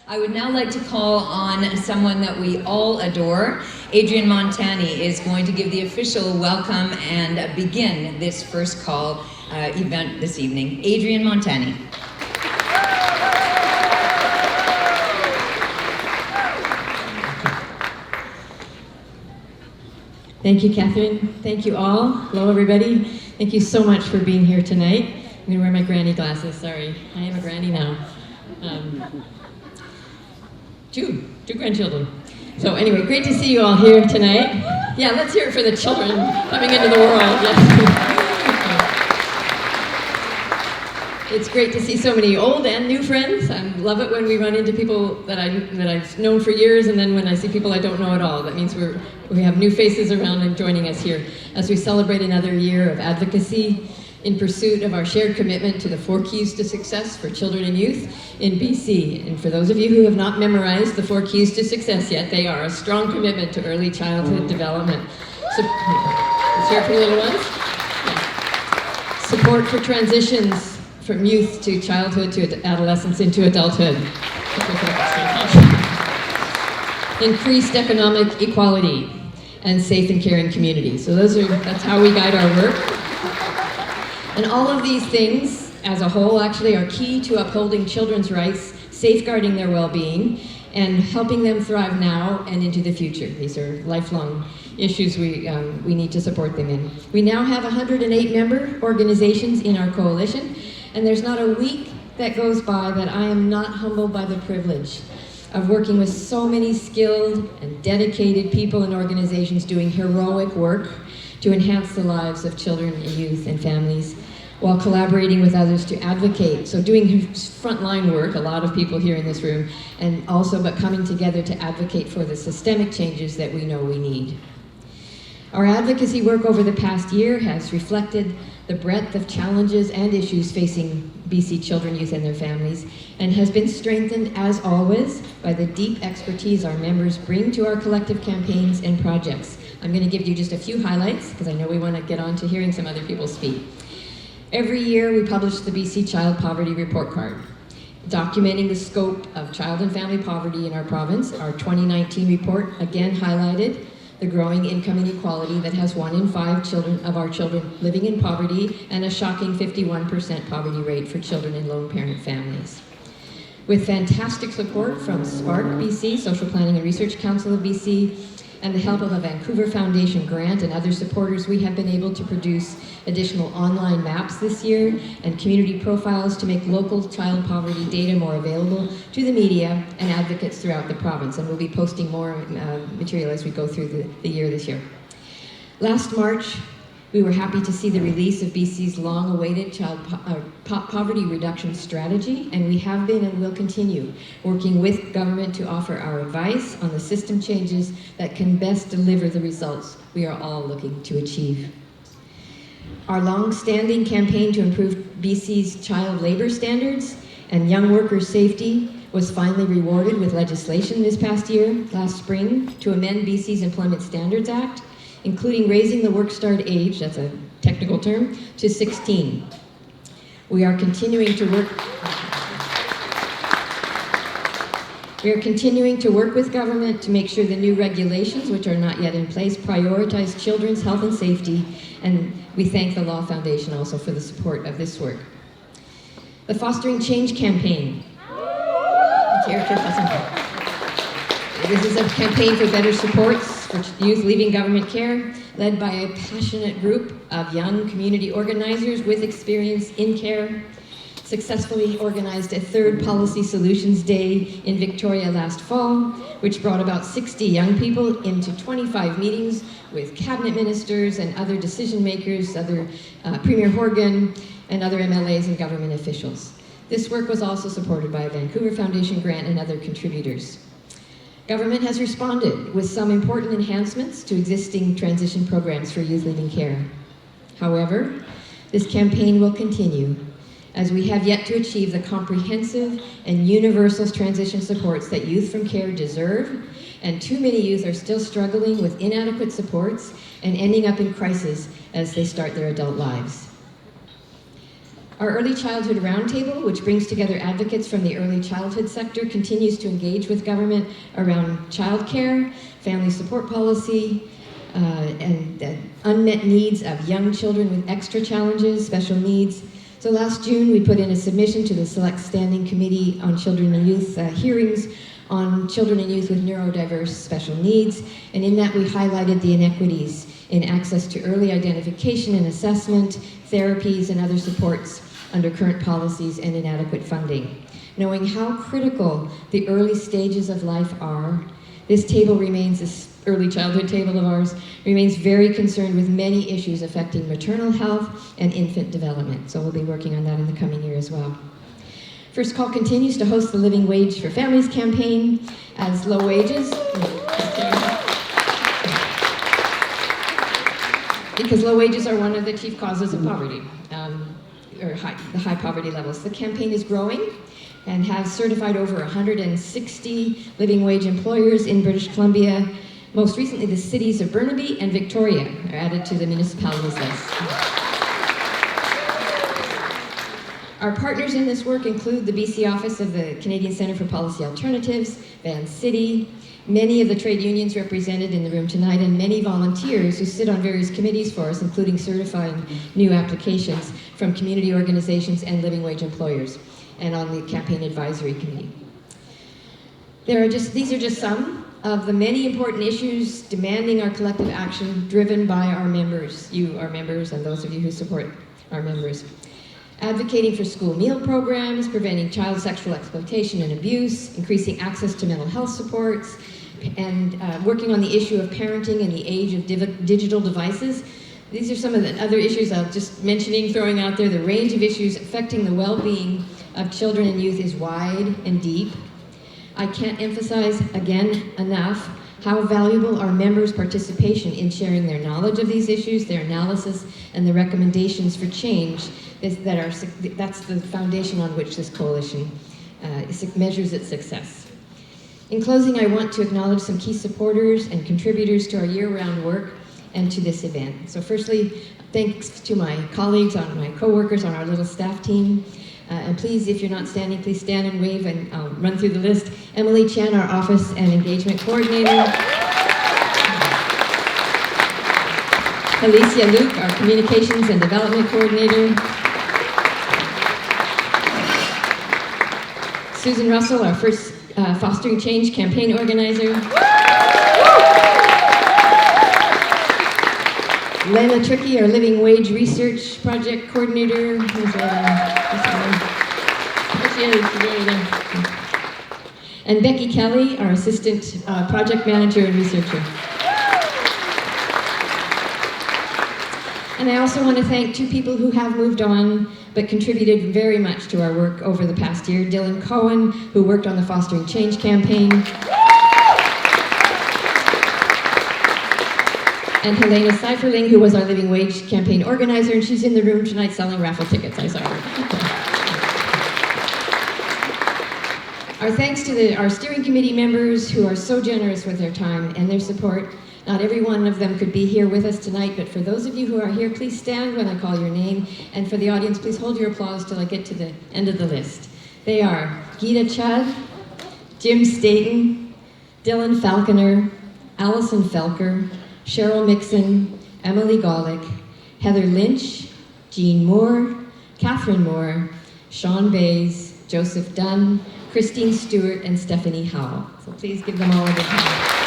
I would now like to call on someone that we all adore. Adrienne Montani is going to give the official welcome and begin this first call event this evening. Adrienne Montani. Thank you, Kathryn. Thank you all. Hello, everybody. Thank you so much for being here tonight. I'm going to wear my granny glasses. Sorry, I am a granny now. Two grandchildren. So anyway, great to see you all here tonight. Yeah, let's hear it for the children coming into the world. Yes. It's great to see so many old and new friends. I love it when we run into people that I've known for years, and then when I see people I don't know at all. That means we have new faces around and joining us here as we celebrate another year of advocacy in pursuit of our shared commitment to the 4 keys to success for children and youth in BC. And for those of you who have not memorized the 4 keys to success yet, they are a strong commitment to early childhood development. Let's hear it for little ones. Support for transitions from youth to childhood to adolescence into adulthood. Increased economic equality and safe and caring communities. So that's how we guide our work. And all of these things, as a whole, actually are key to upholding children's rights, safeguarding their well-being, and helping them thrive now and into the future. These are lifelong issues we need to support them in. We now have 108 member organizations in our coalition, and there's not a week that goes by that I am not humbled by the privilege of working with so many skilled and dedicated people and organizations doing heroic work to enhance the lives of children and youth and families, while collaborating with others to advocate. So doing frontline work, a lot of people here in this room, and also but coming together to advocate for the systemic changes that we know we need. Our advocacy work over the past year has reflected the breadth of challenges and issues facing BC children, youth, and their families, and has been strengthened, as always, by the deep expertise our members bring to our collective campaigns and projects. I'm going to give you just a few highlights, because I know we want to get on to hearing some other people speak. Every year we publish the BC Child Poverty Report Card, documenting the scope of child and family poverty in our province. Our 2019 report again highlighted the growing income inequality that has 1 in 5 of our children living in poverty, and a shocking 51% poverty rate for children in lone parent families. With fantastic support from SPARC BC, Social Planning and Research Council of BC, and the help of a Vancouver Foundation grant and other supporters, we have been able to produce additional online maps this year and community profiles to make local child poverty data more available to the media and advocates throughout the province. And we'll be posting more material as we go through the year this year. Last March, we were happy to see the release of BC's long-awaited child poverty reduction strategy, and we have been and will continue working with government to offer our advice on the system changes that can best deliver the results we are all looking to achieve. Our long-standing campaign to improve BC's child labor standards and young workers' safety was finally rewarded with legislation this past year, last spring, to amend BC's Employment Standards Act, including raising the work start age, that's a technical term, to 16. We are continuing to work with government to make sure the new regulations, which are not yet in place, prioritize children's health and safety, and we thank the Law Foundation also for the support of this work. The Fostering Change campaign. This is a campaign for better supports for youth leaving government care, led by a passionate group of young community organizers with experience in care. Successfully organized a 3rd Policy Solutions Day in Victoria last fall, which brought about 60 young people into 25 meetings with cabinet ministers and other decision makers, Premier Horgan, and other MLAs and government officials. This work was also supported by a Vancouver Foundation grant and other contributors. Government has responded with some important enhancements to existing transition programs for youth leaving care. However, this campaign will continue, as we have yet to achieve the comprehensive and universal transition supports that youth from care deserve, and too many youth are still struggling with inadequate supports and ending up in crisis as they start their adult lives. Our Early Childhood Roundtable, which brings together advocates from the early childhood sector, continues to engage with government around childcare, family support policy, and the unmet needs of young children with extra challenges, special needs. So last June, we put in a submission to the Select Standing Committee on Children and Youth hearings on children and youth with neurodiverse special needs, and in that we highlighted the inequities in access to early identification and assessment, therapies, and other supports under current policies and inadequate funding. Knowing how critical the early stages of life are, this table remains, this early childhood table of ours, remains very concerned with many issues affecting maternal health and infant development. So we'll be working on that in the coming year as well. First Call continues to host the Living Wage for Families campaign as low wages, because low wages are one of the chief causes of poverty, the high poverty levels. The campaign is growing and has certified over 160 living wage employers in British Columbia. Most recently, the cities of Burnaby and Victoria are added to the municipalities list. Our partners in this work include the BC office of the Canadian Centre for Policy Alternatives, Van City, many of the trade unions represented in the room tonight, and many volunteers who sit on various committees for us, including certifying new applications from community organizations and living wage employers, and on the campaign advisory committee. These are just some of the many important issues demanding our collective action, driven by our members, you, our members, and those of you who support our members. Advocating for school meal programs, preventing child sexual exploitation and abuse, increasing access to mental health supports, and working on the issue of parenting in the age of digital devices. These are some of the other issues I'll just mentioning, throwing out there. The range of issues affecting the well-being of children and youth is wide and deep. I can't emphasize again enough how valuable our members' participation in sharing their knowledge of these issues, their analysis, and the recommendations for change. That's the foundation on which this coalition measures its success. In closing, I want to acknowledge some key supporters and contributors to our year-round work and to this event. So firstly, thanks to my colleagues, my co-workers on our little staff team. And please, if you're not standing, please stand and wave, and I'll run through the list. Emily Chen, our Office and Engagement Coordinator. Alicia Luke, our Communications and Development Coordinator. Susan Russell, our first Fostering Change Campaign Organizer. Layla Tricky, our Living Wage Research Project Coordinator. And Becky Kelly, our Assistant Project Manager and Researcher. And I also want to thank two people who have moved on but contributed very much to our work over the past year. Dylan Cohen, who worked on the Fostering Change campaign. And Helena Seiferling, who was our Living Wage campaign organizer, and she's in the room tonight selling raffle tickets. I saw her. Our thanks to our steering committee members who are so generous with their time and their support. Not every one of them could be here with us tonight, but for those of you who are here, please stand when I call your name. And for the audience, please hold your applause till I get to the end of the list. They are Gita Chud, Jim Staten, Dylan Falconer, Allison Felker, Cheryl Mixon, Emily Golick, Heather Lynch, Jean Moore, Kathryn Moore, Sean Bays, Joseph Dunn, Christine Stewart, and Stephanie Howell. So please give them all a big hand.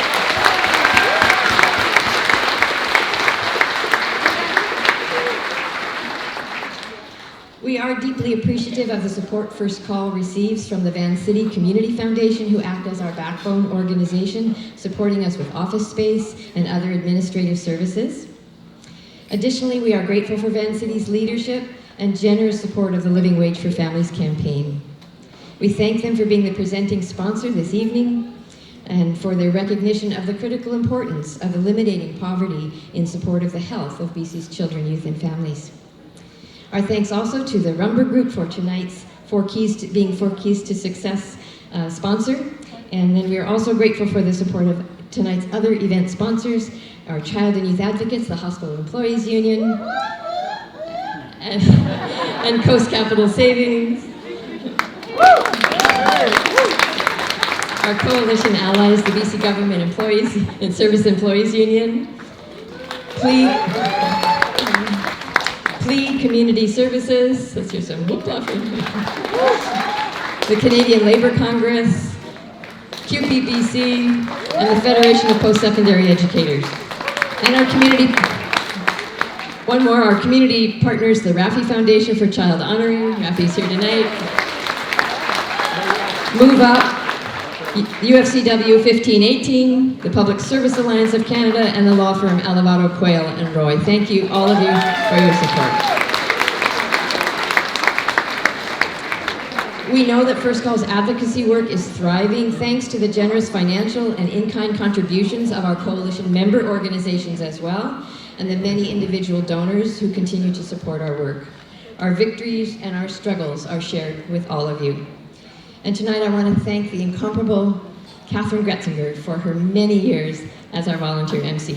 We are deeply appreciative of the support First Call receives from the Van City Community Foundation, who act as our backbone organization, supporting us with office space and other administrative services. Additionally, we are grateful for Van City's leadership and generous support of the Living Wage for Families campaign. We thank them for being the presenting sponsor this evening and for their recognition of the critical importance of eliminating poverty in support of the health of BC's children, youth, and families. Our thanks also to the Rumber Group for tonight's Four Keys to Success sponsor. And then we are also grateful for the support of tonight's other event sponsors, our Child and Youth Advocates, the Hospital Employees Union, and Coast Capital Savings. Our coalition allies, the BC Government Employees and Service Employees Union. Plea Community Services. Let's hear some hoopla from the Canadian Labour Congress, QPBC, and the Federation of Post-Secondary Educators. And our community partners, the Raffi Foundation for Child Honoring. Raffi's here tonight. Move Up, UFCW 1518, the Public Service Alliance of Canada, and the law firm Elevado, Quayle and Roy. Thank you, all of you, for your support. We know that First Call's advocacy work is thriving thanks to the generous financial and in-kind contributions of our coalition member organizations as well, and the many individual donors who continue to support our work. Our victories and our struggles are shared with all of you. And tonight I want to thank the incomparable Kathryn Gretsinger for her many years as our volunteer MC.